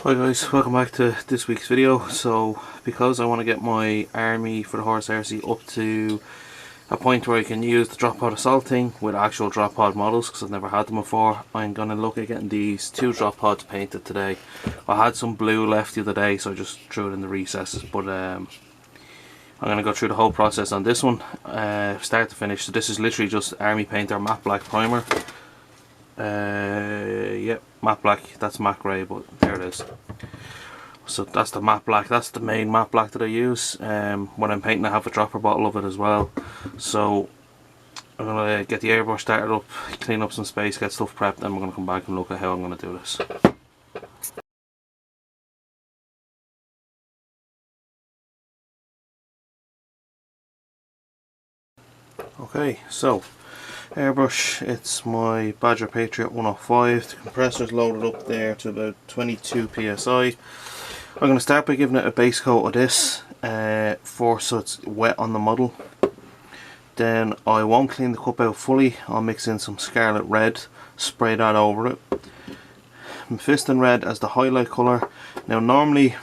Hi guys, welcome back to this week's video. So because I want to get my army for the horse RC up to a point where I can use the drop pod assault thing with actual drop pod models, because I've never had them before, I'm going to look at getting these two drop pods painted today. I had some blue left the other day, so I just threw it in the recesses, but I'm going to go through the whole process on this one, start to finish. So this is literally just Army Painter matte black primer. Yep, matte black, that's matte grey, but there it is. So that's the matte black, that's the main matte black that I use. When I'm painting I have a dropper bottle of it as well. So I'm going to get the airbrush started up, clean up some space, get stuff prepped, and we're going to come back and look at how I'm going to do this. Okay, so airbrush, it's my Badger Patriot 105. The compressor's loaded up there to about 22 psi. I'm going to start by giving it a base coat of this so it's wet on the model. Then I won't clean the cup out fully, I'll mix in some Scarlet Red, spray that over it. Mephiston Red as the highlight colour. Now normally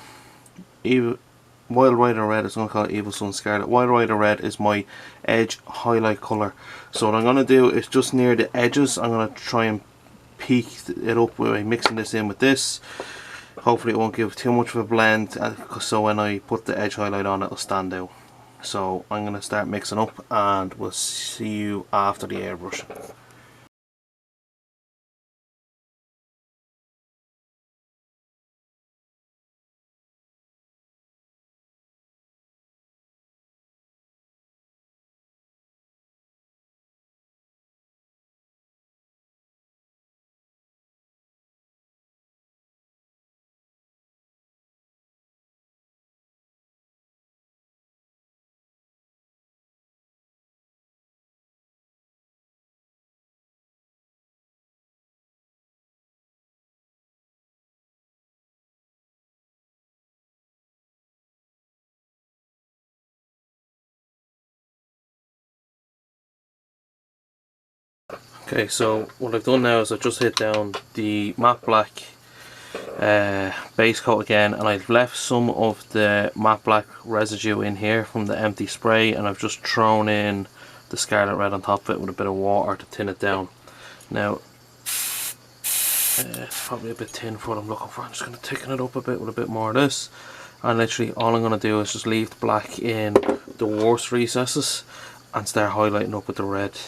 Wild Rider Red, is going to call it Evil Sun Scarlet. Wild Rider Red is my edge highlight colour. So what I'm going to do is just near the edges, I'm going to try and peak it up by mixing this in with this. Hopefully it won't give too much of a blend, so when I put the edge highlight on it'll stand out. So I'm going to start mixing up and we'll see you after the airbrushing. Okay, so what I've done now is I've just hit down the matte black base coat again, and I've left some of the matte black residue in here from the empty spray, and I've just thrown in the Scarlet Red on top of it with a bit of water to thin it down. Now it's probably a bit thin for what I'm looking for. I'm just going to thicken it up a bit with a bit more of this, and literally all I'm going to do is just leave the black in the worst recesses and start highlighting up with the red.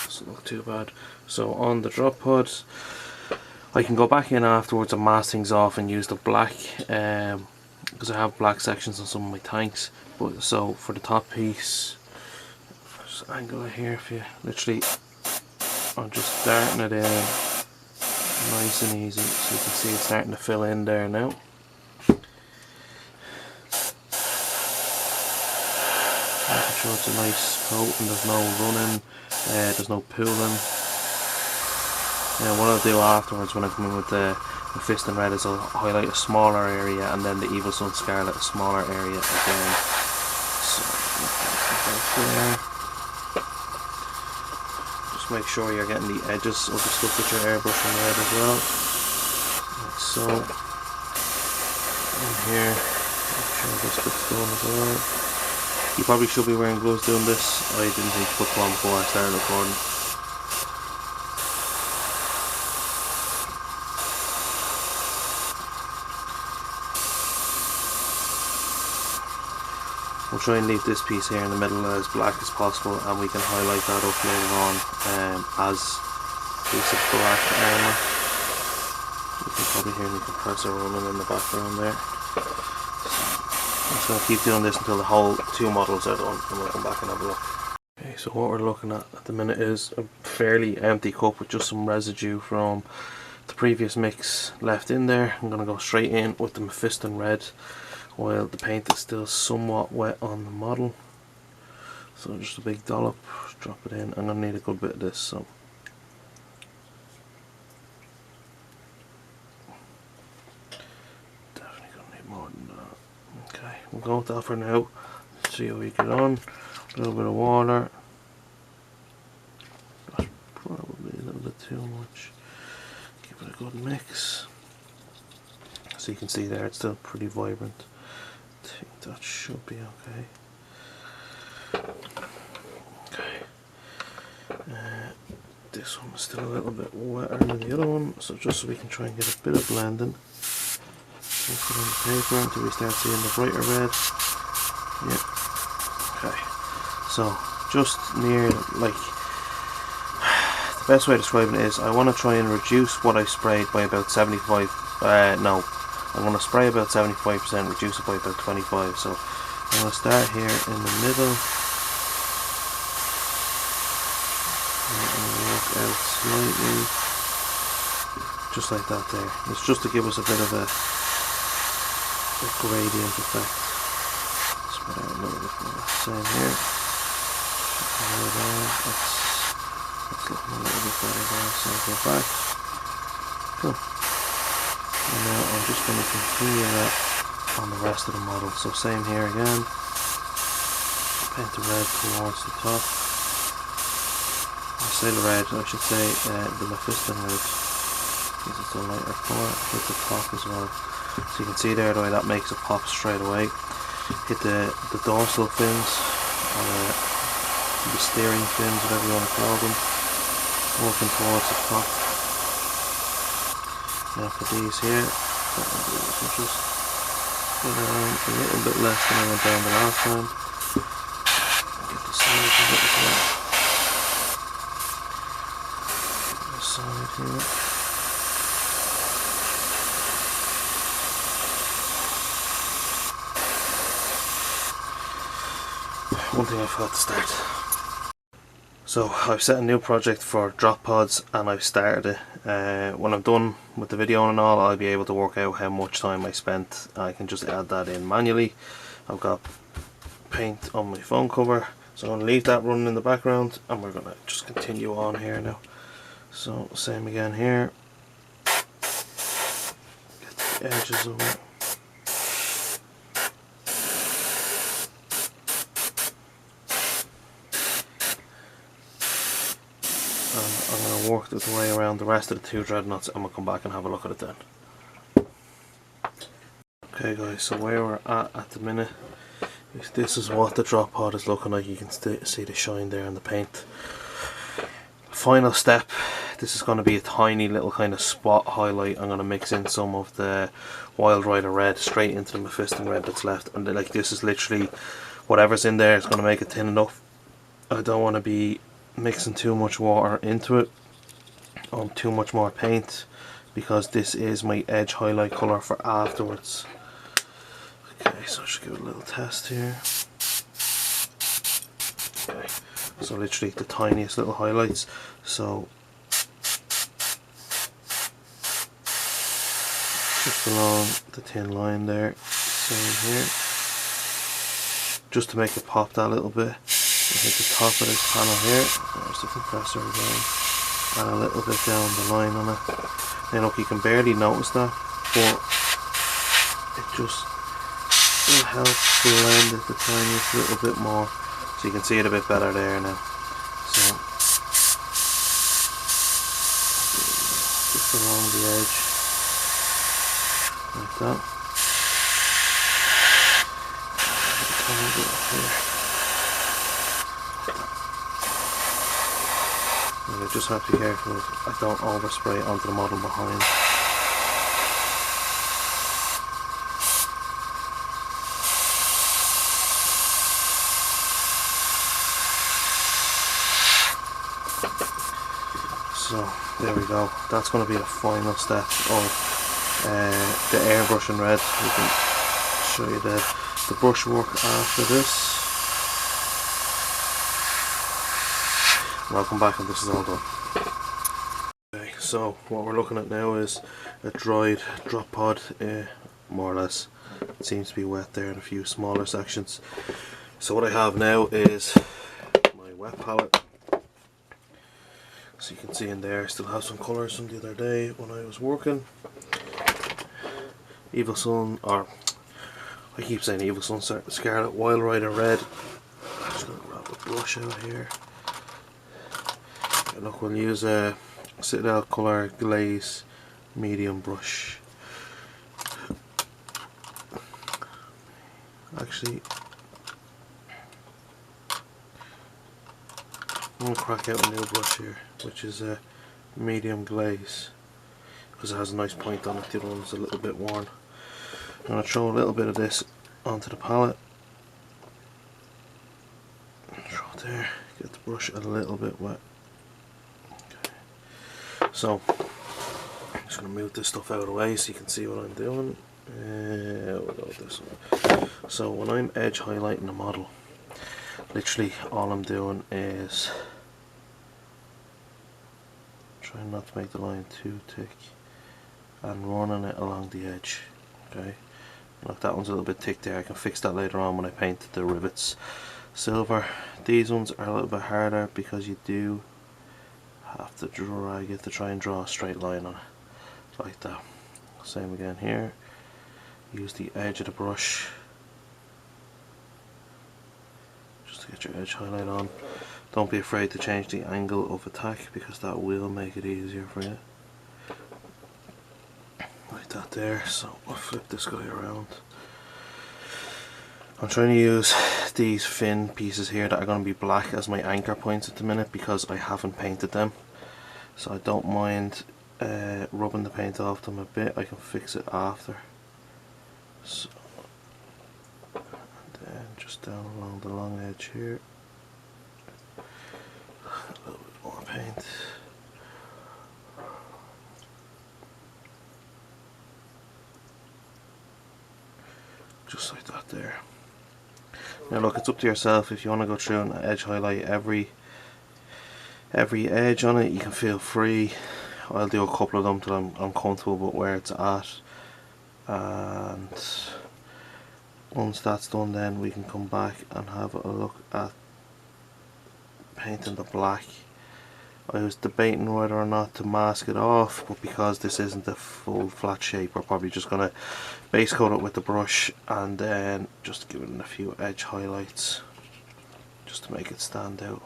Doesn't look too bad. So on the drop pods, I can go back in afterwards and mask things off and use the black, because I have black sections on some of my tanks. But so for the top piece, just angle it here for you. Literally, I'm just starting it in nice and easy, so you can see it's starting to fill in there now. Making sure it's a nice coat and there's no running. There's no pooling. Now what I'll do afterwards when I come in with the Mephiston Red is I'll highlight a smaller area, and then the Evil Sun Scarlet a smaller area again. So there. Just make sure you're getting the edges of the stuff that you're airbrushing red as well. Like so. In here, make sure this bit's done as well. You probably should be wearing gloves doing this. I didn't think to put them on before I started recording. We'll try and leave this piece here in the middle as black as possible, and we can highlight that up later on as a piece of black armour. You can probably hear the compressor running in the background there. I'm just going to keep doing this until the whole two models are done, and we'll come back and have a look. Okay, so what we're looking at the minute is a fairly empty cup with just some residue from the previous mix left in there. I'm going to go straight in with the Mephiston Red while the paint is still somewhat wet on the model. So just a big dollop, drop it in. I'm going to need a good bit of this, so definitely going to need more than that. Okay, we'll go with that for now. See how we get on. A little bit of water. too much. Give it a good mix. So you can see there it's still pretty vibrant. I think that should be okay. This one is still a little bit wetter than the other one, so just so we can try and get a bit of blending. Just put on the paper until we start seeing the brighter red. Yep. Okay. So just near, like, the best way of describing it is I want to try and reduce what I sprayed by about 75. No, I'm going to spray about 75%, reduce it by about 25. So I'm going to start here in the middle. Out slightly, just like that there. It's just to give us a bit of a gradient effect. Spread out a little bit more. Same here. That's looking a little bit better there, so I'll go back. Cool. And now I'm just going to continue that on the rest of the model. So same here again. Paint the red towards the top. I say the red, I should say the Mephiston red, because it's a lighter colour. Hit the top as well, so you can see there the way that makes it pop straight away. Hit the dorsal fins, or the steering fins, whatever you want to call them, working towards the top. Now for these here, we'll just go down a little bit less than I went down the last time. Get the size of it as well. Side here. One thing I forgot to start. So I've set a new project for drop pods and I've started it. When I'm done with the video and all, I'll be able to work out how much time I spent. I can just add that in manually. I've got paint on my phone cover, so I'm going to leave that running in the background and we're going to just continue on here now. So same again here. Get the edges of it. And I'm going to work the way around the rest of the two dreadnoughts and we'll come back and have a look at it then. Okay guys, so where we're at the minute is this is what the drop pod is looking like. You can see the shine there in the paint. Final step, this is going to be a tiny little kind of spot highlight. I'm going to mix in some of the Wild Rider red straight into the Mephiston red that's left, and like this is literally whatever's in there is going to make it thin enough. I don't want to be mixing too much water into it or too much more paint, because this is my edge highlight colour for afterwards. Okay, so I should give it a little test here. Okay, so literally the tiniest little highlights. So just along the thin line there, same here, just to make it pop that little bit. I hit the top of this panel here, there's the compressor again, and a little bit down the line on it. Now look, you can barely notice that, but it just will help blend it the tiniest little bit more, so you can see it a bit better there now. So just along the edge, like that. A tiny bit up here. And I just have to be careful I don't overspray it onto the model behind. So there we go, that's going to be the final step of the airbrushing red. We can show you the brush work after this. And I'll come back and this is all done. Okay, so what we're looking at now is a dried drop pod, more or less. It seems to be wet there in a few smaller sections. So what I have now is my wet palette. So you can see in there I still have some colours from the other day when I was working. Evil Sun, or I keep saying Evil Sun Scarlet, Wild Rider Red. I'm just going to grab a brush out here. And look, we'll use a Citadel Colour Glaze medium brush. Actually, I'm going to crack out a new brush here, which is a medium glaze, because it has a nice point on it. The other one's a little bit worn. I'm going to throw a little bit of this onto the palette. Throw it there, get the brush a little bit wet. Okay. So, I'm just going to move this stuff out of the way so you can see what I'm doing. We'll go with this one. So when I'm edge highlighting a model, literally all I'm doing is trying not to make the line too thick and running it along the edge. Okay, like that one's a little bit thick there. I can fix that later on when I paint the rivets silver. These ones are a little bit harder because you do have to drag it to try and draw a straight line on it, like that. Same again here. Use the edge of the brush just to get your edge highlight on. Don't be afraid to change the angle of attack, because that will make it easier for you. Like that there. So I'll flip this guy around. I'm trying to use these thin pieces here that are going to be black as my anchor points at the minute, because I haven't painted them. So I don't mind rubbing the paint off them a bit. I can fix it after. So, and then just down along the long edge here, a little bit more paint. Just like that there. Now look, it's up to yourself. If you want to go through and edge highlight every edge on it, you can feel free. I'll do a couple of them till I'm comfortable with where it's at, and once that's done, then we can come back and have a look at painting the black. I was debating whether or not to mask it off, but because this isn't a full flat shape, we're probably just going to base coat it with the brush and then just give it a few edge highlights just to make it stand out.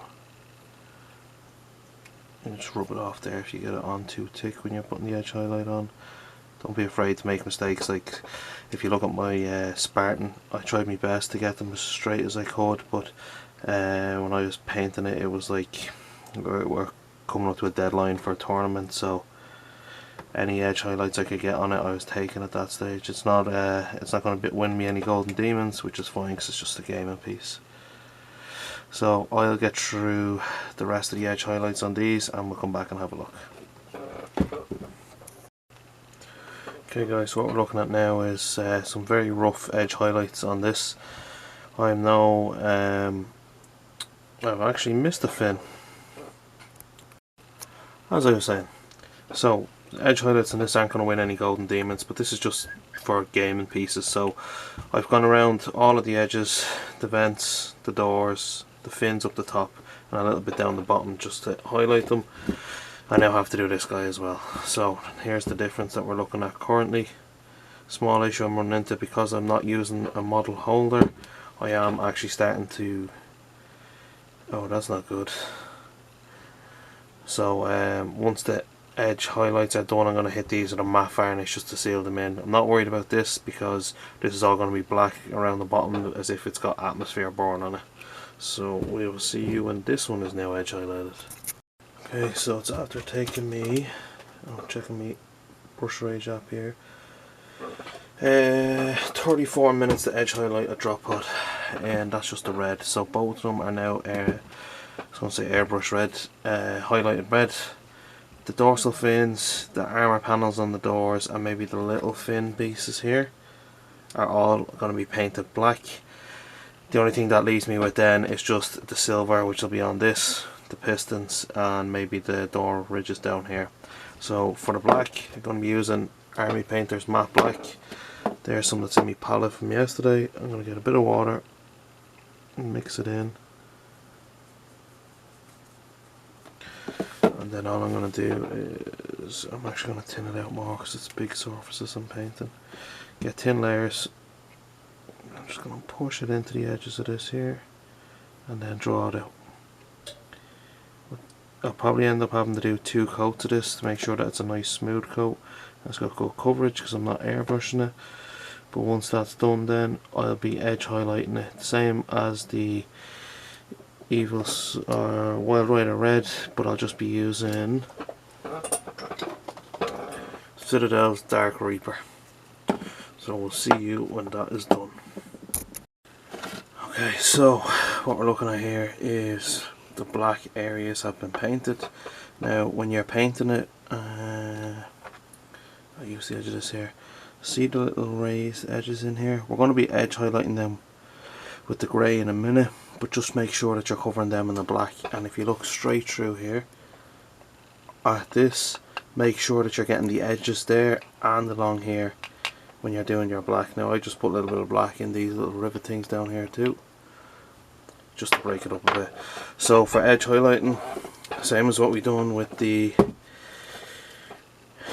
And just rub it off there if you get it on too thick when you're putting the edge highlight on. Don't be afraid to make mistakes. Like if you look at my Spartan, I tried my best to get them as straight as I could, but when I was painting it, it was like we're coming up to a deadline for a tournament, so any edge highlights I could get on it I was taking at that stage. It's not going to win me any golden demons, which is fine because it's just a gaming piece. So I'll get through the rest of the edge highlights on these and we'll come back and have a look. Okay guys, so what we're looking at now is some very rough edge highlights on this. I'm now I've actually missed a fin, as I was saying. So edge highlights on this aren't going to win any golden demons, but this is just for gaming pieces. So I've gone around all of the edges, the vents, the doors, the fins up the top and a little bit down the bottom just to highlight them. I now have to do this guy as well. So here's the difference that we're looking at currently. Small issue I'm running into, because I'm not using a model holder, I am actually starting to... oh, that's not good. So once the edge highlights are done, I'm going to hit these with a matte varnish just to seal them in. I'm not worried about this because this is all going to be black around the bottom as if it's got atmosphere born on it. So we will see you when this one is now edge highlighted. Okay, so it's after taking me, I'm checking me brush rage app here, 34 minutes to edge highlight a drop pot, and that's just the red. So both of them are now I was going to say airbrush red, highlighted red. The dorsal fins, the armour panels on the doors, and maybe the little fin pieces here are all going to be painted black. The only thing that leaves me with then is just the silver, which will be on this, the pistons, and maybe the door ridges down here. So for the black, I'm going to be using Army Painter's matte black. There's some that's in my palette from yesterday. I'm going to get a bit of water and mix it in, and then all I'm going to do is I'm actually going to thin it out more because it's big surfaces I'm painting. Get thin layers. I'm just going to push it into the edges of this here and then draw it out. I'll probably end up having to do 2 coats of this to make sure that it's a nice smooth coat. It's got good coverage because I'm not airbrushing it. But once that's done, then I'll be edge highlighting it, same as the Evils or Wild Rider Red, but I'll just be using Citadel's Dark Reaper. So we'll see you when that is done. Okay, so what we're looking at here is the black areas have been painted. Now when you're painting it, I use the edge of this here. See the little raised edges in here? We're going to be edge highlighting them with the grey in a minute, but just make sure that you're covering them in the black. And if you look straight through here at this, make sure that you're getting the edges there and along here when you're doing your black. Now I just put a little bit of black in these little rivet things down here too, just to break it up a bit. So for edge highlighting, same as what we done with the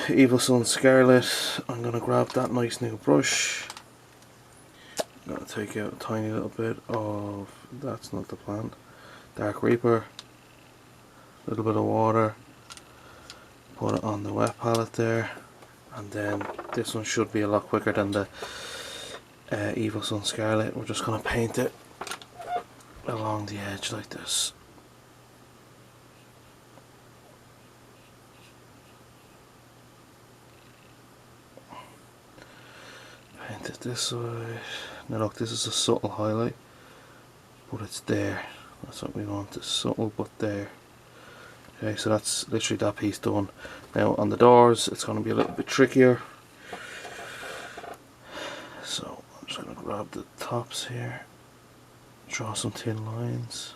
Evil Sun Scarlet, I'm going to grab that nice new brush. I'm going to take out a tiny little bit of, that's not the plant, Dark Reaper, a little bit of water, put it on the wet palette there, and then this one should be a lot quicker than the Evil Sun Scarlet. We're just going to paint it along the edge like this. Paint it this way. Now look, this is a subtle highlight, but it's there. That's what we want, it's subtle but there. Okay, so that's literally that piece done. Now on the doors it's going to be a little bit trickier. So I'm just going to grab the tops here, draw some thin lines.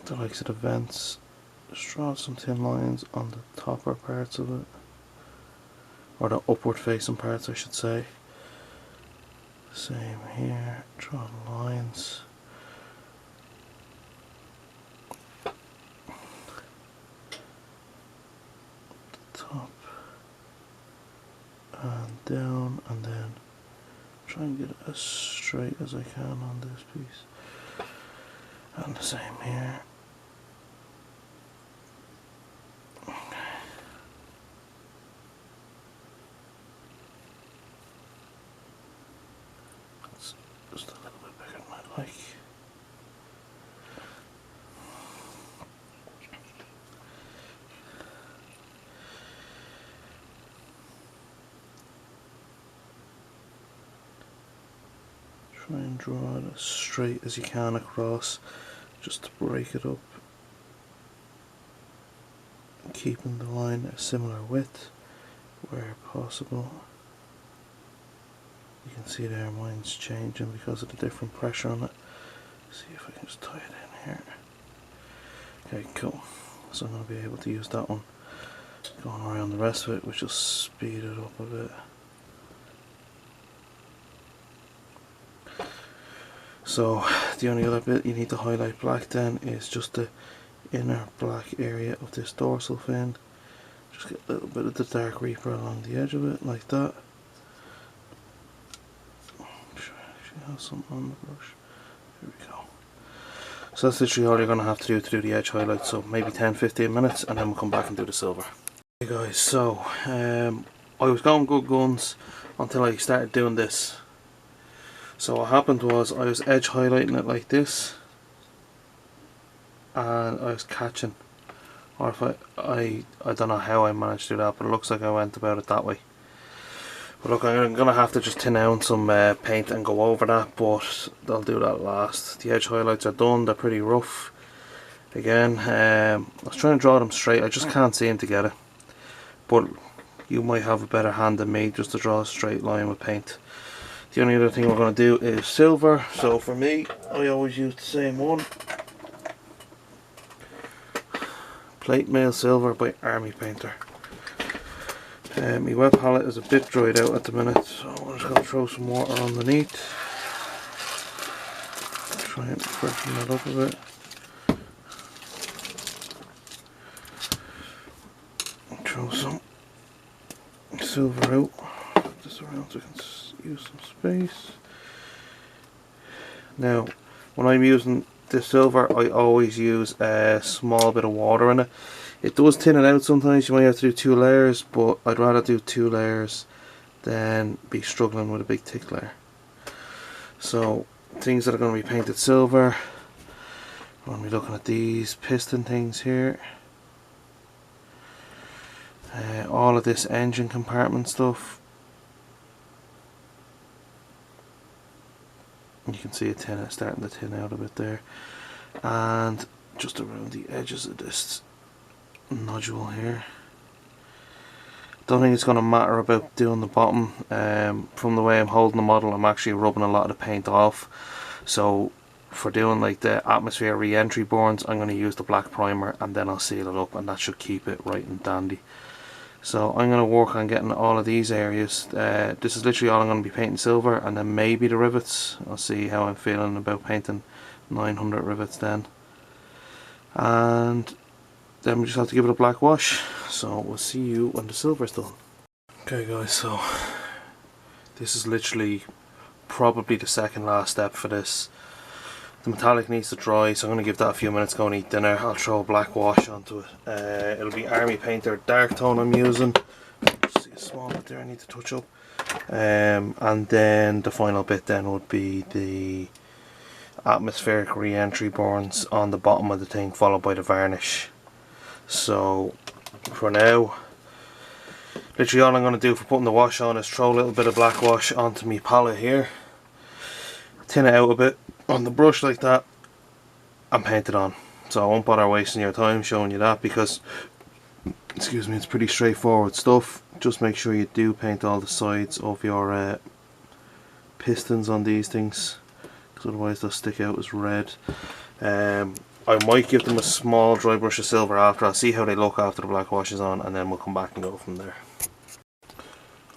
The likes of the vents, just draw some thin lines on the topper parts of it, or the upward facing parts I should say. Same here, draw the lines. The top and down, and then try and get it as straight as I can on this piece. And the same here. Just a little bit bigger than I'd like. Try and draw it as straight as you can across, just to break it up, keeping the line a similar width where possible. You can see there mine's changing because of the different pressure on it. See if I can just tie it in here. Okay, cool. So I'm going to be able to use that one going around the rest of it, which will speed it up a bit. So the only other bit you need to highlight black then is just the inner black area of this dorsal fin. Just get a little bit of the Dark Reaper along the edge of it like that. Have some on the brush. Here we go. So that's literally all you're going to have to do the edge highlights, so maybe 10-15 minutes and then we'll come back and do the silver. Hey guys, so I was going good guns until I started doing this. So what happened was I was edge highlighting it like this and I was catching, or if I don't know how I managed to do that, but it looks like I went about it that way. But look, I'm going to have to just tin out some paint and go over that, but I'll do that last. The edge highlights are done, they're pretty rough. Again, I was trying to draw them straight, I just can't seem to get it. But you might have a better hand than me just to draw a straight line with paint. The only other thing we're going to do is silver. So for me, I always use the same one. Plate Mail Silver by Army Painter. My wet palette is a bit dried out at the minute, so I'm just going to throw some water underneath. Try and freshen that up a bit. Throw some silver out, just around so I can use some space. Now, when I'm using the silver, I always use a small bit of water in it. It does thin it out sometimes, you might have to do 2 layers, but I'd rather do 2 layers than be struggling with a big thick layer. So things that are going to be painted silver, we're going to be looking at these piston things here. All of this engine compartment stuff. You can see it starting to thin out a bit there. And just around the edges of this nodule here. Don't think it's going to matter about doing the bottom. From the way I'm holding the model, I'm actually rubbing a lot of the paint off. So for doing like the atmosphere re-entry burns, I'm going to use the black primer and then I'll seal it up, and that should keep it right and dandy. So I'm going to work on getting all of these areas. This is literally all I'm going to be painting silver, and then maybe the rivets. I'll see how I'm feeling about painting 900 rivets then. And then we just have to give it a black wash. So we'll see you when the silver's done. Okay guys, so this is literally probably the second last step for this. The metallic needs to dry, so I'm going to give that a few minutes, go and eat dinner. I'll throw a black wash onto it. It'll be Army Painter dark tone I'm using. Just see a small bit there I need to touch up. And then the final bit then would be the atmospheric re-entry burns on the bottom of the thing, followed by the varnish. So for now, literally all I'm going to do for putting the wash on is throw a little bit of black wash onto my palette here, thin it out a bit on the brush like that, and paint it on. So I won't bother wasting your time showing you that, because excuse me, it's pretty straightforward stuff. Just make sure you do paint all the sides of your pistons on these things, because otherwise they'll stick out as red. I might give them a small dry brush of silver after. I'll see how they look after the black wash is on, and then we'll come back and go from there.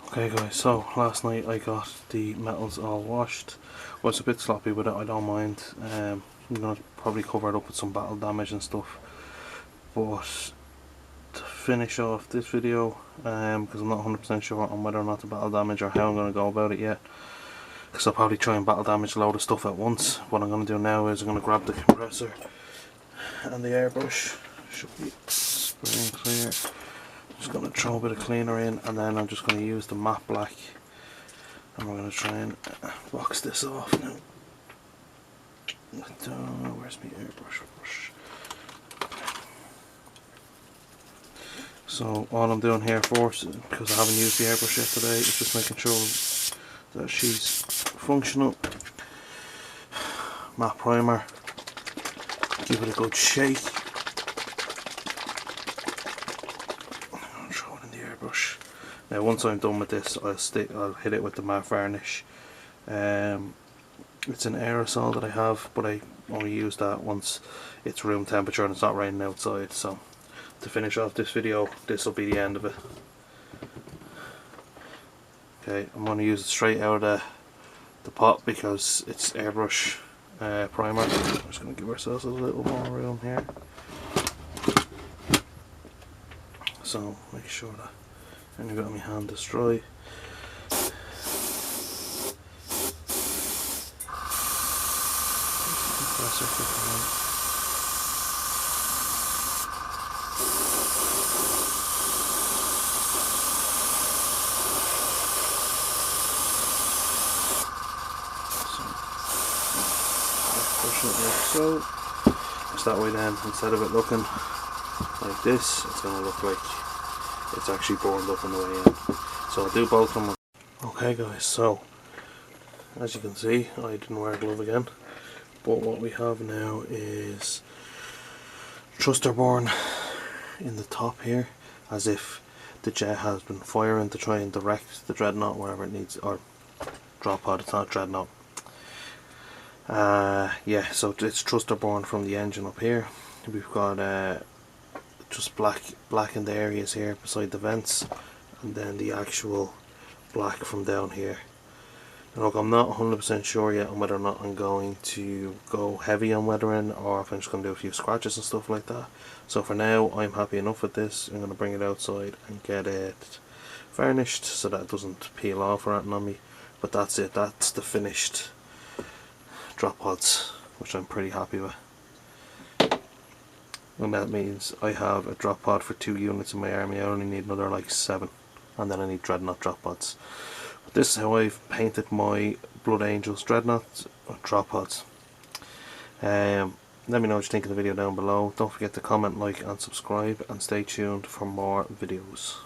Okay guys, so last night I got the metals all washed. Was a bit sloppy with it, I don't mind. I'm going to probably cover it up with some battle damage and stuff. But to finish off this video, because I'm not 100% sure on whether or not to battle damage or how I'm going to go about it yet, because I'll probably try and battle damage a load of stuff at once. What I'm going to do now is I'm going to grab the compressor and the airbrush. Should be spraying clear. Just going to throw a bit of cleaner in, and then I'm just going to use the matte black, and we're going to try and box this off now. Where's my airbrush brush? So all I'm doing here first, because I haven't used the airbrush yet today, is just making sure that she's functional. Matte primer, give it a good shake. Throw it in the airbrush. Now once I'm done with this, I'll hit it with the matte varnish. It's an aerosol that I have, but I only use that once it's room temperature and it's not raining outside. So to finish off this video, this will be the end of it. Okay, I'm going to use it straight out of the pot because it's airbrush primer. I'm just going to give ourselves a little more room here. So make sure that when you've got my hand is dry. Compressor clicking on. Pushing it like so. Just that way then, instead of it looking like this, it's going to look like it's actually burned up on the way in. So I'll do both of them. Okay guys, so as you can see, I didn't wear a glove again, but what we have now is thruster burn in the top here, as if the jet has been firing to try and direct the dreadnought wherever it needs, or drop pod, it's not dreadnought. Yeah, so it's thruster burn from the engine up here. We've got just black in the areas here beside the vents, and then the actual black from down here. And look, I'm not 100% sure yet on whether or not I'm going to go heavy on weathering, or if I'm just going to do a few scratches and stuff like that. So for now, I'm happy enough with this. I'm going to bring it outside and get it varnished so that it doesn't peel off or anything on me. But that's it, that's the finished drop pods. which I'm pretty happy with. And that means I have a drop pod for 2 units in my army. I only need another like 7, and then I need dreadnought drop pods. But this is how I've painted my Blood Angels dreadnought drop pods. Let me know what you think of the video down below. Don't forget to comment, like and subscribe, and stay tuned for more videos.